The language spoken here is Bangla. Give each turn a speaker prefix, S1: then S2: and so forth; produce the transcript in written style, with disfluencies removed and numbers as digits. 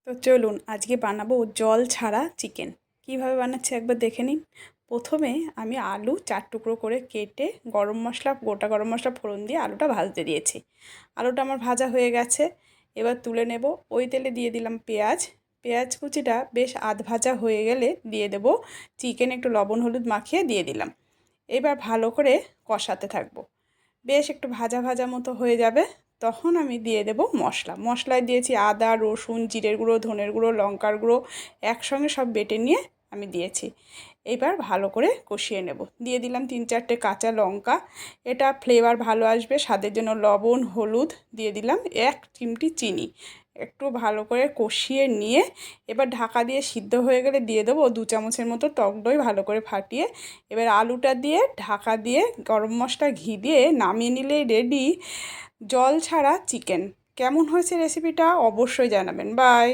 S1: তো চলুন আজকে বানাবো জল ছাড়া চিকেন। কিভাবে বানাচ্ছি একবার দেখে নিন। প্রথমে আমি আলু 4 টুকরো করে কেটে গরম মশলা, গোটা গরম মশলা ফোড়ন দিয়ে আলুটা ভাজতে দিয়েছি। আলুটা আমার ভাজা হয়ে গেছে, এবার তুলে নেব। ওই তেলে দিয়ে দিলাম পেঁয়াজ। পেঁয়াজ কুচিটা বেশ আধ ভাজা হয়ে গেলে দিয়ে দেব চিকেন, একটু লবণ হলুদ মাখিয়ে দিয়ে দিলাম। এবার ভালো করে কষাতে থাকবো। বেশ একটু ভাজা ভাজা মতো হয়ে যাবে, তখন আমি দিয়ে দেব মশলা। মশলায় দিয়েছি আদা, রসুন, জিরের গুঁড়ো, ধনের গুঁড়ো, লঙ্কার গুঁড়ো একসঙ্গে সব বেটে নিয়ে আমি দিয়েছি। এবার ভালো করে কষিয়ে নেব। দিয়ে দিলাম 3-4টে কাঁচা লঙ্কা, এটা ফ্লেভার ভালো আসবে, স্বাদের জন্য লবণ, হলুদ দিয়ে দিলাম, 1 চিমটি চিনি। একটু ভালো করে কষিয়ে নিয়ে এবার ঢাকা দিয়ে সিদ্ধ হয়ে গেলে দিয়ে দেবো 2 চামচের মতো টক দই, ভালো করে ফাটিয়ে। এবার আলুটা দিয়ে ঢাকা দিয়ে গরম মশলা, ঘি দিয়ে নামিয়ে নিলেই রেডি জল ছাড়া চিকেন। কেমন হয়েছে রেসিপিটা অবশ্যই জানাবেন। বাই।